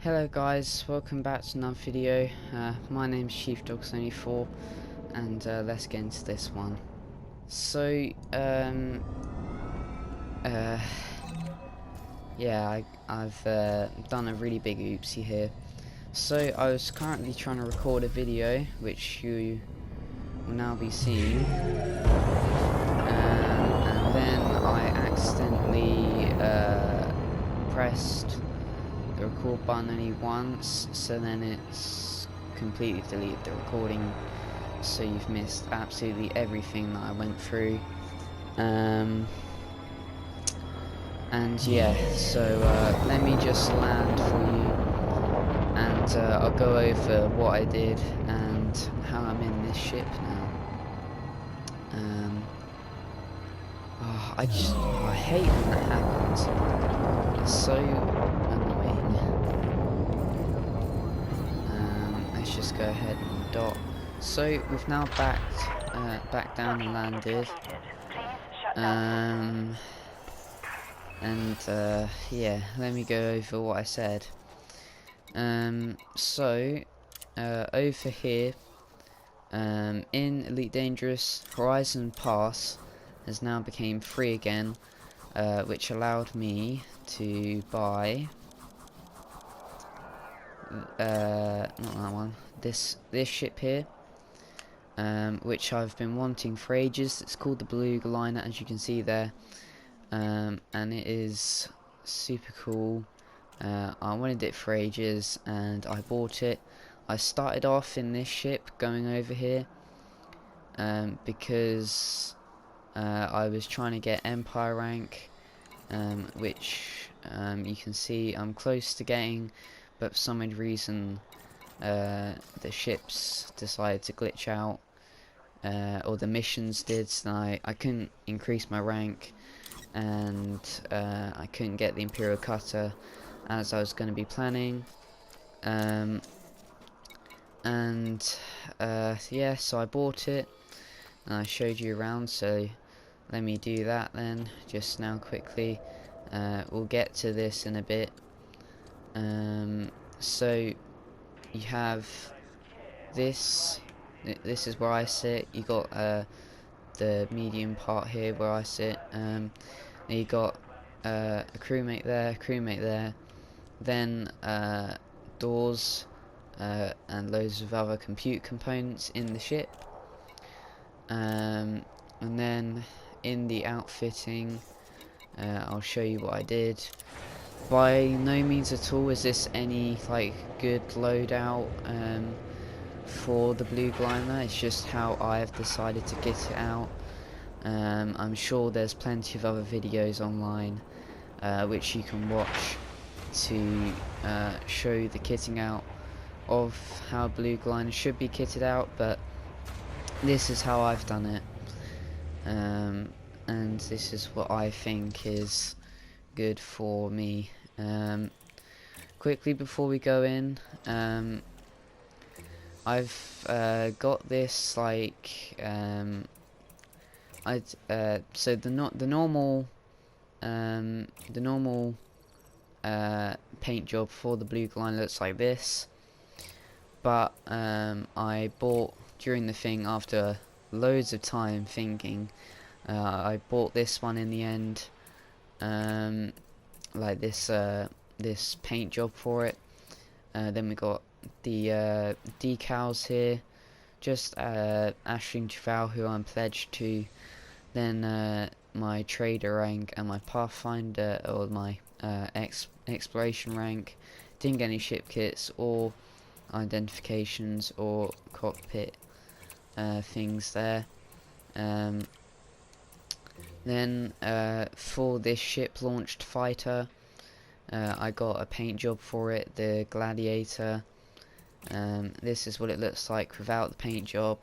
Hello guys, welcome back to another video. My name's ChiefDog74 and let's get into this one. So, yeah, I've done a really big oopsie here. So I was currently trying to record a video which you will now be seeing, and then I accidentally pressed the record button only once, so then it's completely deleted the recording, so you've missed absolutely everything that I went through. And yeah, so let me just land for you, and I'll go over what I did and how I'm in this ship now. I hate when that happens. It's so annoying. Let's just go ahead and dock. So we've now back down and landed. Yeah, let me go over what I said. Over here, in Elite Dangerous, Horizon Pass has now became free again, which allowed me to buy not that one, this ship here, which I've been wanting for ages. It's called the Beluga Liner, as you can see there, and it is super cool. I wanted it for ages and I bought it. I started off in this ship going over here because I was trying to get Empire rank, which you can see I'm close to getting, but for some odd reason the ships decided to glitch out, or the missions did, so I couldn't increase my rank, and I couldn't get the Imperial Cutter as I was going to be planning. Yeah, so I bought it and I showed you around, so let me do that then just now quickly. We'll get to this in a bit. So you have this is where I sit. You got the medium part here where I sit. You got a crewmate there, then doors and loads of other compute components in the ship, and then in the outfitting, I'll show you what I did. By no means at all is this any like good loadout for the Beluga Liner. It's just how I've decided to get it out. I'm sure there's plenty of other videos online which you can watch to show the kitting out of how Beluga Liner should be kitted out, but this is how I've done it, and this is what I think is good for me. Quickly before we go in, I've got this like so the normal paint job for the Beluga Liner looks like this, but I bought during the thing, after loads of time thinking, I bought this one in the end, like this this paint job for it. Then we got the decals here, just Ashling Traval, who I'm pledged to, then my trader rank and my pathfinder, or my exploration rank. Didn't get any ship kits or identifications or cockpit things there. Then for this ship launched fighter, I got a paint job for it, the Gladiator. This is what it looks like without the paint job,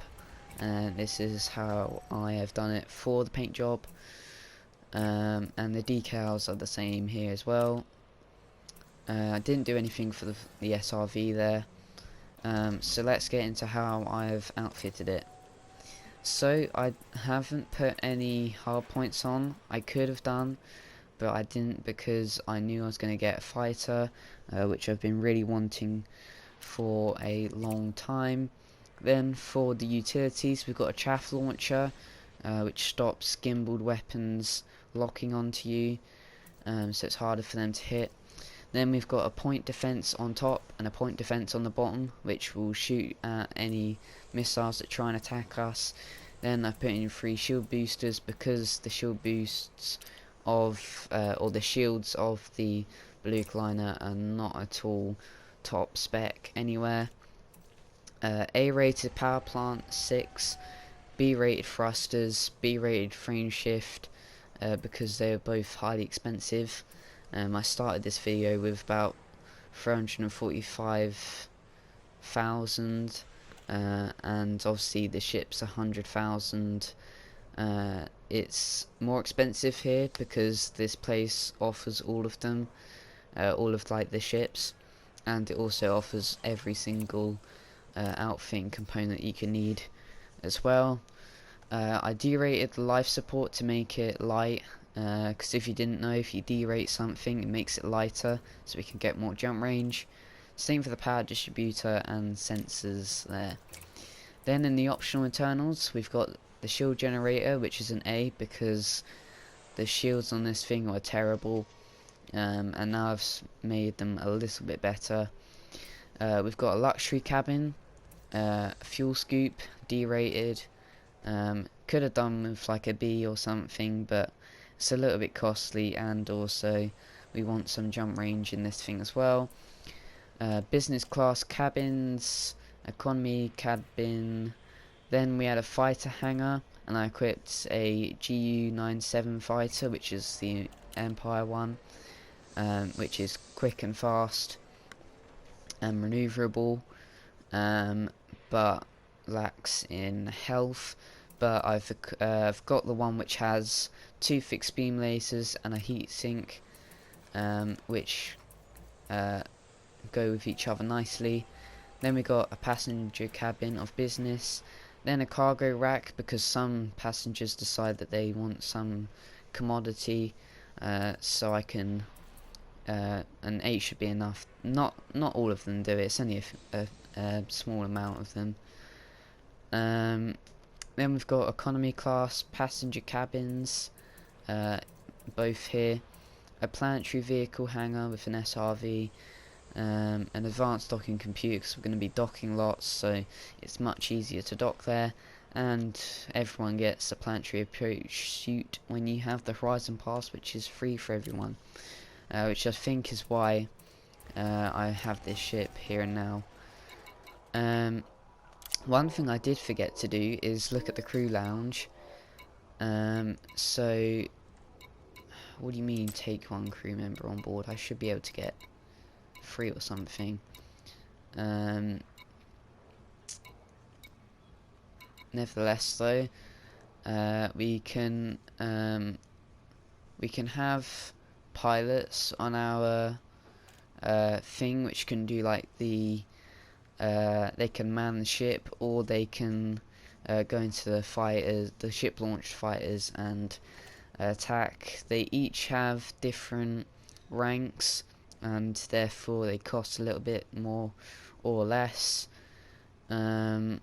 and this is how I have done it for the paint job. And the decals are the same here as well. I didn't do anything for the SRV there. So let's get into how I've outfitted it. So I haven't put any hard points on. I could have done, but I didn't because I knew I was going to get a fighter, which I've been really wanting for a long time. Then for the utilities, we've got a chaff launcher, which stops gimbaled weapons locking onto you, so it's harder for them to hit. Then we've got a point defense on top and a point defense on the bottom, which will shoot at any missiles that try and attack us. Then I put in 3 shield boosters because the shield boosts of, or the shields of the Beluga Liner are not at all top spec anywhere. A-rated power plant 6, B-rated thrusters, B-rated frame shift, because they are both highly expensive. I started this video with about 345,000, and obviously the ship's 100,000. It's more expensive here because this place offers all of them, all of like the ships, and it also offers every single outfit and component you can need as well. I derated the life support to make it light, because if you didn't know, if you derate something it makes it lighter so we can get more jump range. Same for the power distributor and sensors there. Then in the optional internals we've got the shield generator, which is an A because the shields on this thing were terrible, and now I've made them a little bit better. We've got a luxury cabin, fuel scoop, derated. Could have done with like a B or something, but it's a little bit costly, and also we want some jump range in this thing as well. Business class cabins, economy cabin. Then we had a fighter hangar, and I equipped a GU-97 fighter, which is the Empire one, which is quick and fast and maneuverable, but lacks in health. But I've got the one which has 2 fixed beam lasers and a heat sink, which go with each other nicely. Then we got a passenger cabin of business, then a cargo rack because some passengers decide that they want some commodity, so I can, and 8 should be enough. Not all of them do it, it's only a small amount of them. Then we've got economy class passenger cabins, both here, a planetary vehicle hangar with an SRV, an advanced docking computer because we're going to be docking lots, so it's much easier to dock there, and everyone gets a planetary approach suit when you have the Horizon Pass, which is free for everyone, which I think is why I have this ship here and now. One thing I did forget to do is look at the crew lounge. So, what do you mean take 1 crew member on board? I should be able to get 3 or something. Nevertheless, though, we can have pilots on our thing, which can do like the they can man the ship, or they can go into the fighters, the ship launched fighters, and attack. They each have different ranks, and therefore they cost a little bit more or less. I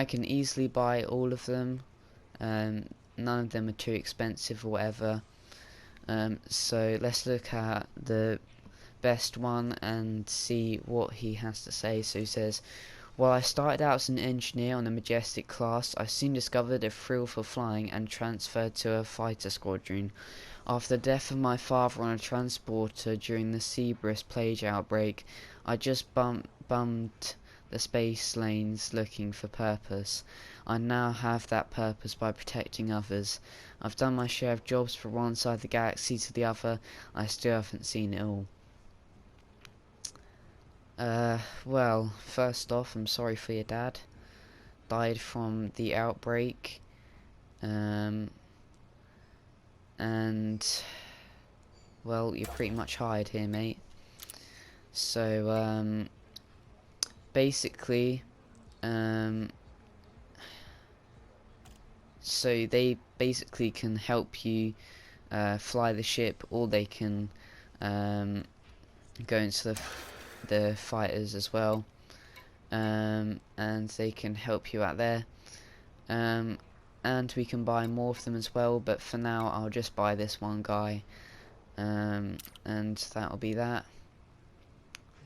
can easily buy all of them. None of them are too expensive or whatever. So let's look at the best one and see what he has to say. So he says, while I started out as an engineer on the Majestic class, I soon discovered a thrill for flying and transferred to a fighter squadron. After the death of my father on a transporter during the Cerberus plague outbreak, I just bummed the space lanes looking for purpose. I now have that purpose by protecting others. I've done my share of jobs from one side of the galaxy to the other. I still haven't seen it all. Well, first off, I'm sorry for your dad. Died from the outbreak. And, well, you're pretty much hired here, mate. So, basically, so they basically can help you fly the ship, or they can go into the fighters as well, and they can help you out there. And we can buy more of them as well, but for now I'll just buy this one guy, and that'll be that.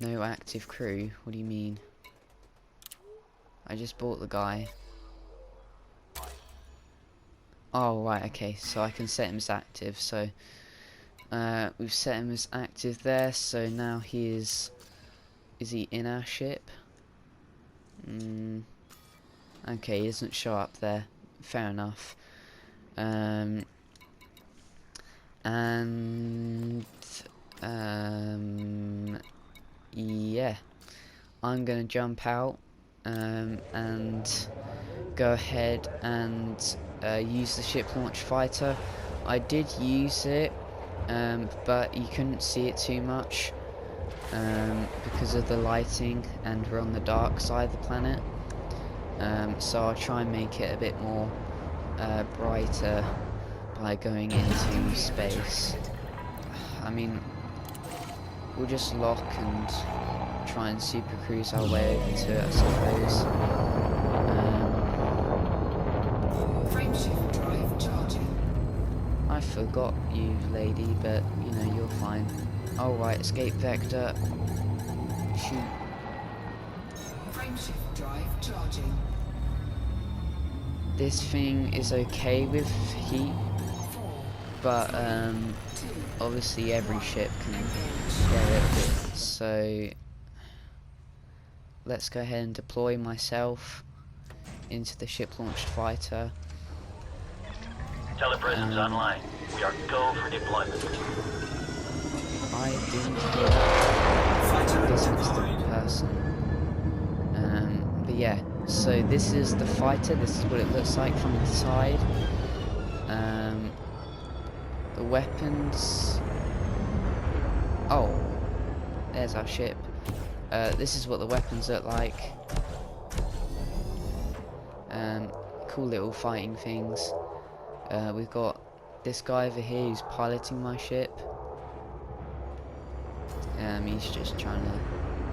No active crew? What do you mean? I just bought the guy. Oh right, okay, so I can set him as active. So we've set him as active there, so now he is he in our ship? Okay, he doesn't show up there. Fair enough. Yeah, I'm gonna jump out and go ahead and use the ship launch fighter. I did use it, but you couldn't see it too much because of the lighting, and we're on the dark side of the planet. So I'll try and make it a bit more brighter by going into space. I mean, we'll just lock and try and super cruise our way over to it, I suppose. Frameshift drive charging. I forgot you, lady, but you know, you're fine. Oh right, escape vector. Shoot. Frameshift drive charging. This thing is okay with heat, 4, but obviously every ship can get it a bit. So let's go ahead and deploy myself into the ship launched fighter. Telepresence online. We are go for deployment. I didn't hear that. I guess it's the person. But yeah, so this is the fighter. This is what it looks like from the side. The weapons. Oh, there's our ship. This is what the weapons look like. Cool little fighting things. We've got this guy over here who's piloting my ship. He's just trying to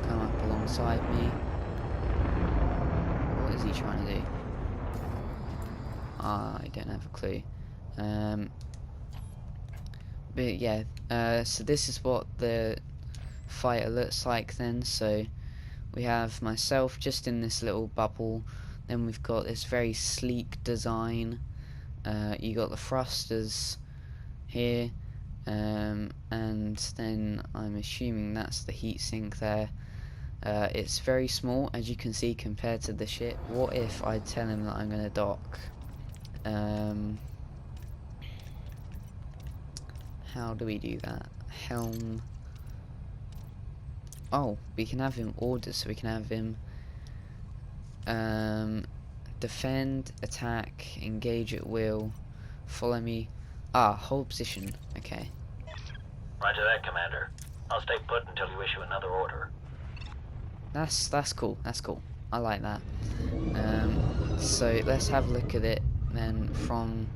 come up alongside me. What is he trying to do? I don't have a clue. But yeah, so this is what the fighter looks like then. So we have myself just in this little bubble. Then we've got this very sleek design. You got the thrusters here, and then I'm assuming that's the heatsink there. It's very small, as you can see, compared to the ship. What if I tell him that I'm going to dock? How do we do that? Helm. Oh, we can have him order, so we can have him defend, attack, engage at will, follow me. Hold position. Okay. Roger that, Commander. I'll stay put until you issue another order. That's cool. That's cool. I like that. So let's have a look at it then from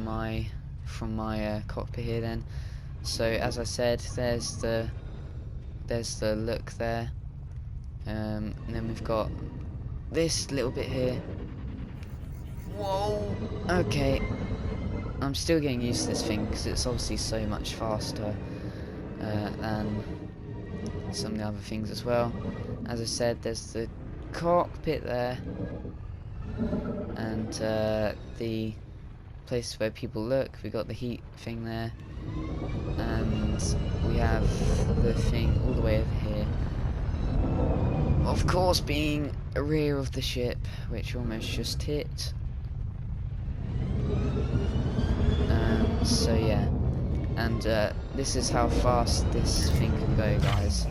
my cockpit here then. So as I said, there's the look there. And then we've got this little bit here. Whoa! Okay. I'm still getting used to this thing because it's obviously so much faster than some of the other things as well. As I said, there's the cockpit there, and the place where people look. We got the heat thing there, and we have the thing all the way over here. Of course, being a rear of the ship, which almost just hit. So yeah, and this is how fast this thing can go, guys.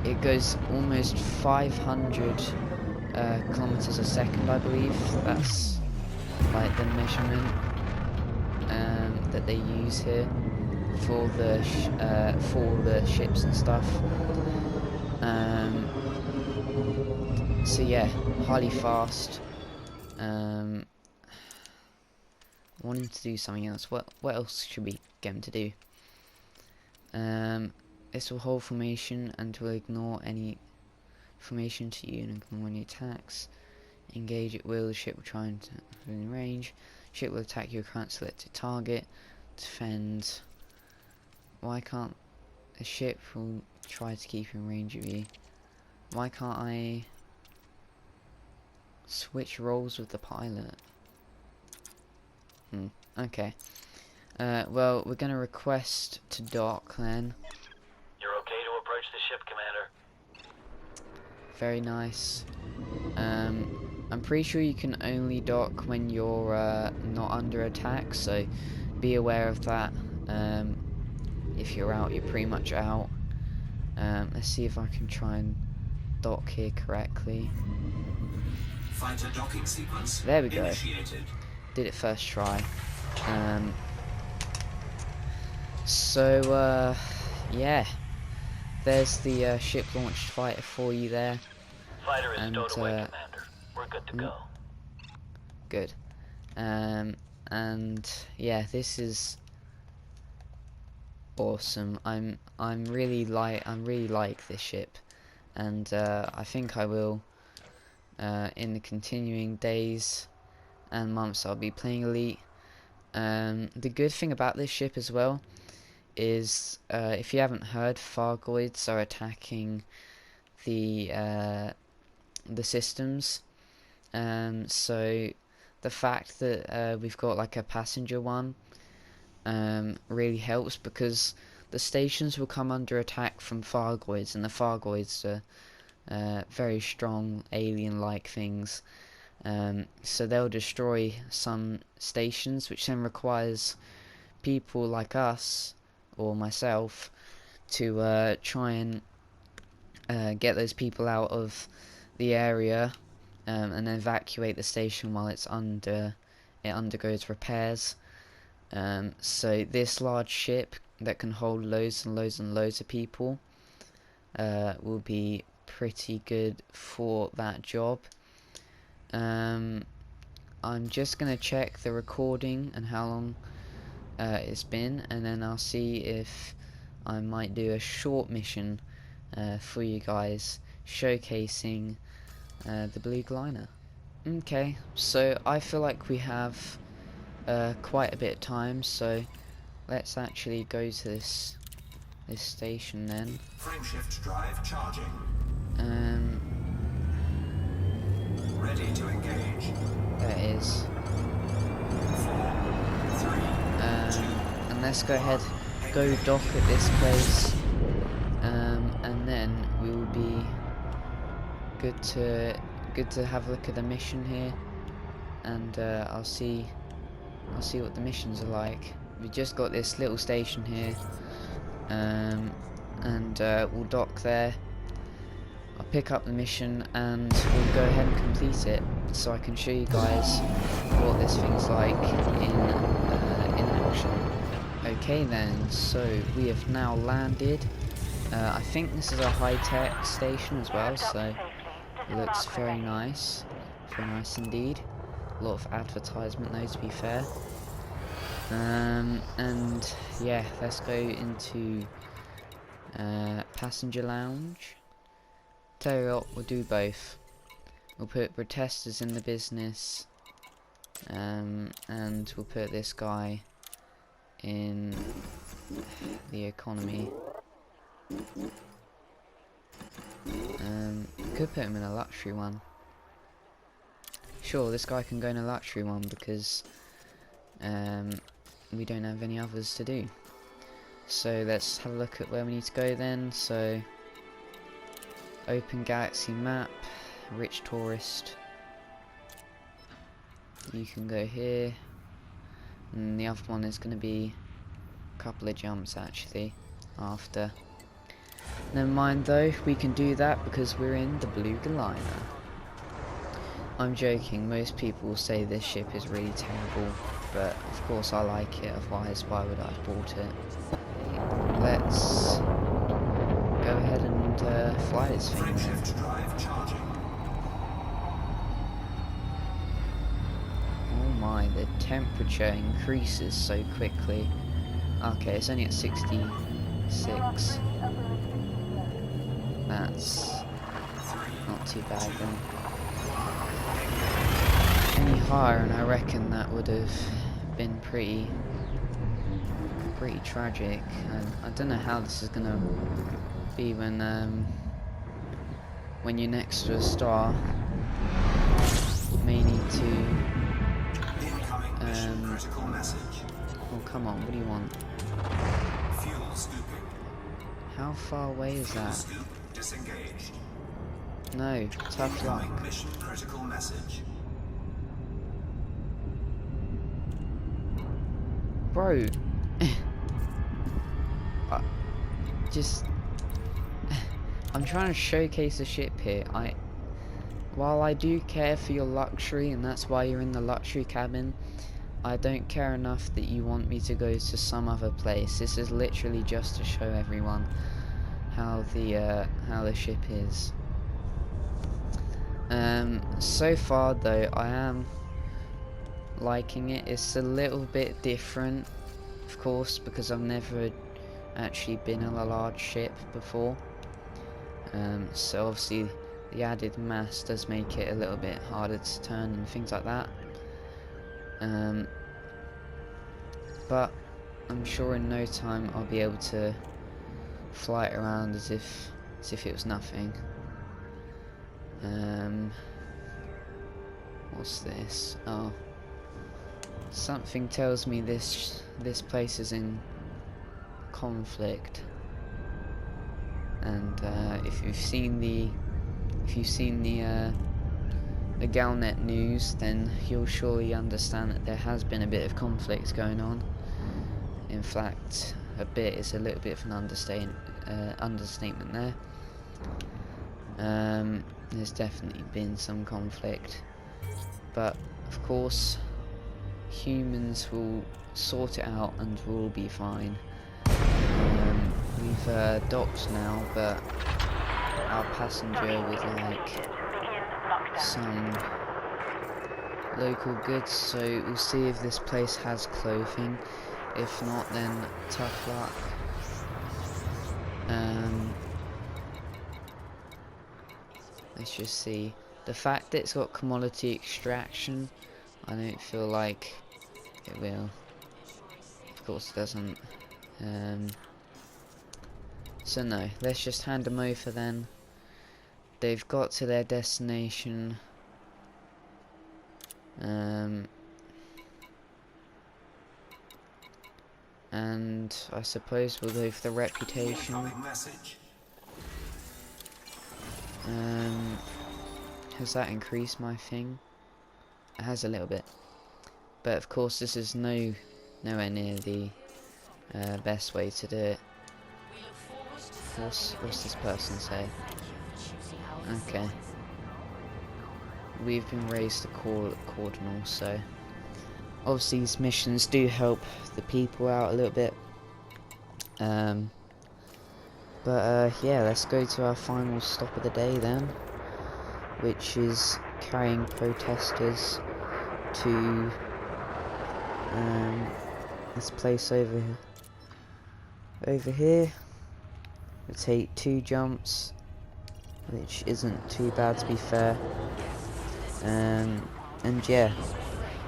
It goes almost 500 kilometers a second, I believe. That's like the measurement that they use here for the ships and stuff. So yeah, highly fast. I want him to do something else. What else should we get him to do? This will hold formation and will ignore any formation to you and ignore any attacks. Engage at will. The ship will try and within range. Ship will attack your current selected target. Defend. Why can't the ship will try to keep in range of you? Why can't I switch roles with the pilot? Okay. Well, we're gonna request to dock then. You're okay to approach the ship, Commander? Very nice. I'm pretty sure you can only dock when you're not under attack, so be aware of that. If you're out, you're pretty much out. Let's see if I can try and dock here correctly. Fighter docking sequence There we go. initiated. Did it first try. So yeah, there's the ship launched fighter for you there. Fighter is And, stowed away, Commander. We're good to go. Good. And yeah, this is awesome. I really like this ship, and I think I will in the continuing days and months I'll be playing Elite. The good thing about this ship as well is, if you haven't heard, Thargoids are attacking the systems. So the fact that we've got like a passenger one really helps, because the stations will come under attack from Thargoids, and the Thargoids are very strong alien-like things. So they'll destroy some stations, which then requires people like us, or myself, to try and get those people out of the area and evacuate the station while it undergoes repairs. So this large ship that can hold loads and loads and loads of people will be pretty good for that job. I'm just gonna check the recording and how long it's been, and then I'll see if I might do a short mission for you guys showcasing the Beluga Liner. Okay, so I feel like we have quite a bit of time, so let's actually go to this station then. Frameshift drive charging. Ready to engage. There it is. 4, 3, And let's go ahead, go dock at this place, and then we will be good to have a look at the mission here, and I'll see what the missions are like. We just got this little station here, and we'll dock there. I'll pick up the mission and we'll go ahead and complete it, so I can show you guys what this thing's like in action. Okay then, so we have now landed. I think this is a high-tech station as well, so it looks very nice indeed. A lot of advertisement though, to be fair. And yeah, let's go into passenger lounge. Tell you what, we'll do both. We'll put protesters in the business, and we'll put this guy in the economy. Could put him in a luxury one. Sure, this guy can go in a luxury one because we don't have any others to do. So let's have a look at where we need to go then. So open galaxy map, rich tourist. You can go here, and the other one is going to be a couple of jumps actually after. Never mind though, we can do that because we're in the Beluga Liner. I'm joking, most people say this ship is really terrible, but of course I like it, otherwise why would I have bought it? Let's go ahead and fly this thing then. Frameshift drive charging. Oh my, the temperature increases so quickly. Okay, it's only at 66. That's not too bad then. Any higher and I reckon that would have been pretty tragic. And I don't know how this is gonna be when you're next to a star. You may need to Incoming mission critical message. oh come on, what do you want? Fuel scooping. How far away is Fuel that? scoop disengaged. No, tough luck. Incoming mission critical message. Bro, just I'm trying to showcase the ship here. While I do care for your luxury, and that's why you're in the luxury cabin, I don't care enough that you want me to go to some other place. This is literally just to show everyone how the ship is. So far though, I am liking it. It's a little bit different, of course, because I've never actually been in a large ship before. So obviously the added mass does make it a little bit harder to turn and things like that. But I'm sure in no time I'll be able to fly it around as if it was nothing. What's this? Oh, something tells me this place is in conflict. And if you've seen the Galnet news, then you'll surely understand that there has been a bit of conflict going on. In fact, a bit is a little bit of an understatement there. There's definitely been some conflict, but of course humans will sort it out and we'll all be fine. We've docked now, but our passenger would like some local goods, so we'll see if this place has clothing. If not, then tough luck. Let's just see. The fact that it's got commodity extraction, I don't feel like it will. Of course it doesn't. So no, let's just hand them over then. They've got to their destination. And I suppose we'll go for the reputation. Incoming message. Has that increased my thing? It has a little bit. But of course this is nowhere near the best way to do it. What's this person say? Okay. We've been raised to Cardinal, so obviously these missions do help the people out a little bit. But yeah, let's go to our final stop of the day then, which is carrying protesters to this place over here. We'll take 2 jumps, which isn't too bad to be fair. And yeah,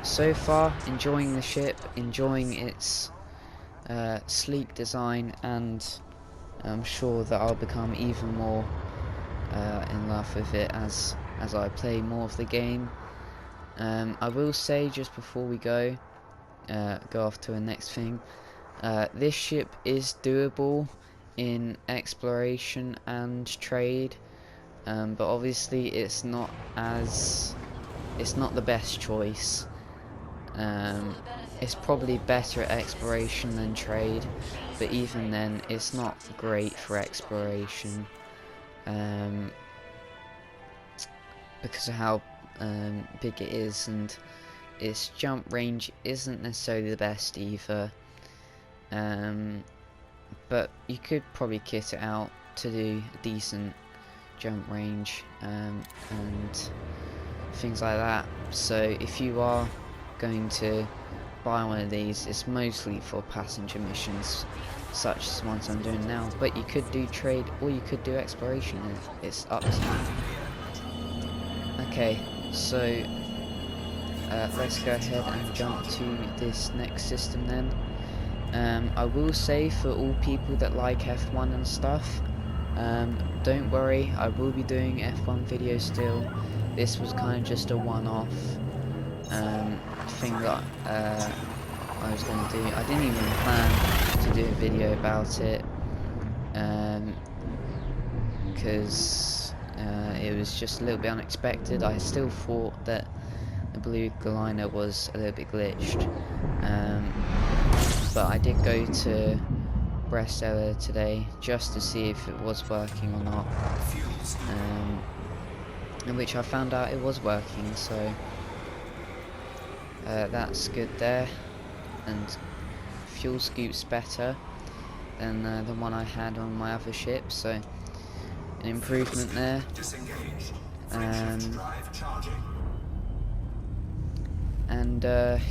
so far enjoying the ship, enjoying its sleek design, and I'm sure that I'll become even more in love with it as I play more of the game. I will say just before we go off to the next thing, this ship is doable in exploration and trade, but obviously it's not the best choice. It's probably better at exploration than trade, but even then it's not great for exploration because of how big it is, and its jump range isn't necessarily the best either. But you could probably kit it out to do a decent jump range and things like that. So if you are going to buy one of these. It's mostly for passenger missions, such as the ones I'm doing now, but you could do trade or you could do exploration. It's up to you. Okay, so let's go ahead and jump to this next system then. I will say, for all people that like F1 and stuff, don't worry, I will be doing F1 videos still. This was kind of just a one-off thing that I was going to do. I didn't even plan to do a video about it, because it was just a little bit unexpected. I still thought that the Beluga Liner was a little bit glitched, but I did go to Brestella today just to see if it was working or not, in which I found out it was working, so that's good there. And fuel scoop's better than the one I had on my other ship, so an improvement there. And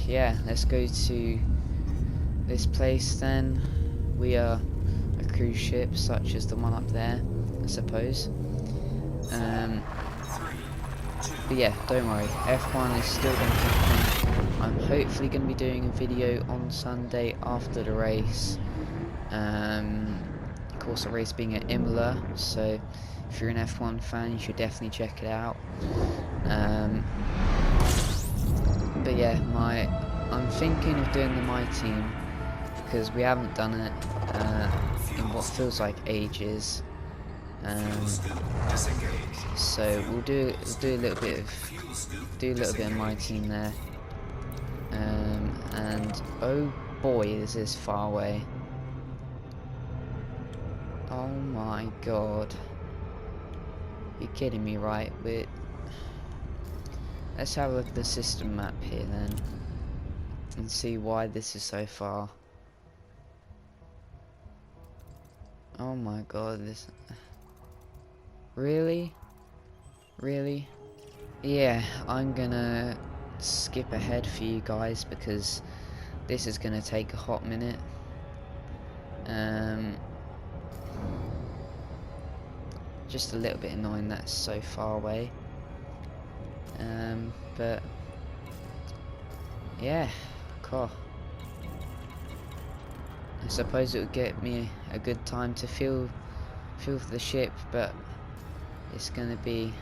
yeah, let's go to this place then. We are a cruise ship such as the one up there, I suppose. But yeah, don't worry, F1 is still going to happen. I'm hopefully going to be doing a video on Sunday after the race. Of course, the race being at Imola, so if you're an F1 fan, you should definitely check it out. But yeah, I'm thinking of doing the My Team, because we haven't done it in what feels like ages. So we'll do a little bit of My Team there. And oh boy, is this far away. Oh my god. You're kidding me, right? Let's have a look at the system map here then, and see why this is so far. Oh my god, this... Really? Really? Yeah, I'm gonna skip ahead for you guys because this is gonna take a hot minute. Just a little bit annoying that's so far away. But yeah, cool. I suppose it would get me a good time to feel for the ship, but it's gonna be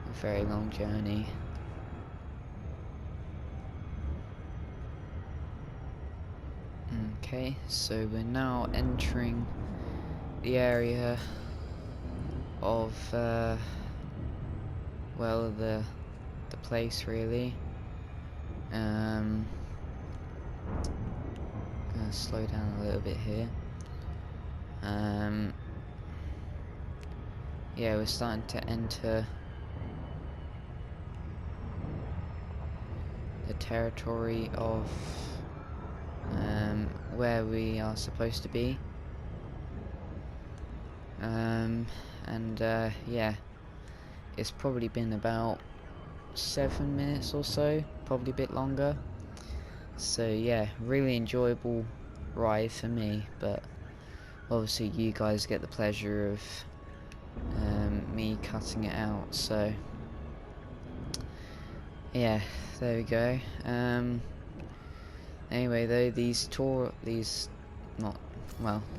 a very long journey. Okay, so we're now entering the area of well, the place really. Gonna slow down a little bit here. Yeah, we're starting to enter the territory of where we are supposed to be. Yeah, it's probably been about 7 minutes or so, probably a bit longer. So yeah, really enjoyable ride for me, but obviously you guys get the pleasure of me cutting it out. So yeah, there we go. Anyway though, they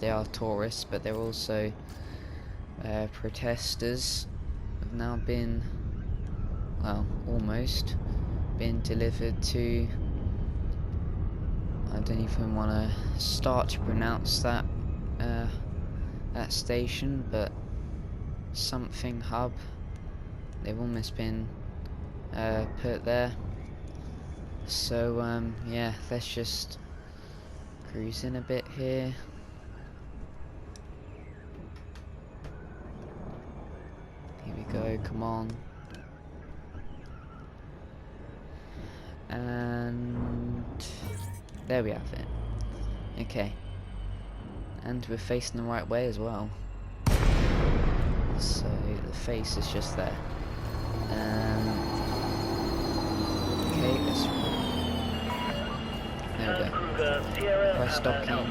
are tourists, but they're also protesters. Have now been, well, almost been delivered to, I don't even want to start to pronounce that station, but something hub. They've almost been put there. So yeah, let's just cruise in a bit here. Here we go, come on. And there we have it. Okay. And we're facing the right way as well. So the face is just there. Okay, let's. There we go. By stocking.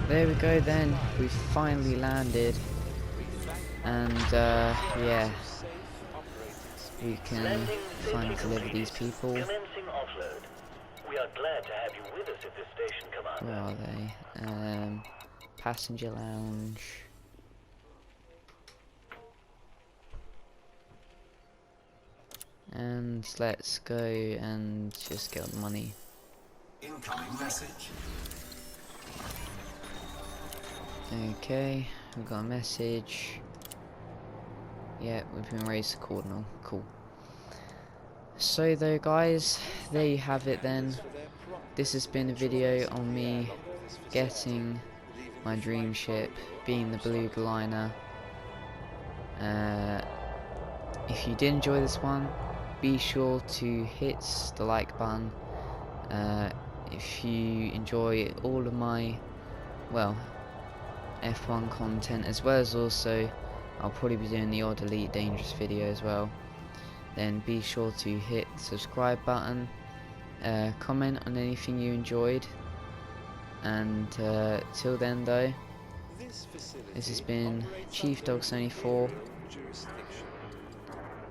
There we go then. We finally landed. And yeah. We can finally deliver these people. Commencing offload. We are glad to have you with us at this station, Commander. Where are they? Passenger lounge. And let's go and just get the money. Incoming message. Okay, we've got a message. Yeah, we've been raised to Cardinal. Cool. So though guys, there you have it then. This has been a video on me getting my dream ship, being the Beluga Liner. If you did enjoy this one, be sure to hit the like button. If you enjoy all of my, well, F1 content, as well as also I'll probably be doing the odd Elite Dangerous video as well, then be sure to hit the subscribe button, comment on anything you enjoyed, and till then though, this has been Chief Dog 74,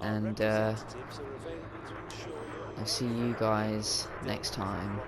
and I'll see you guys next time.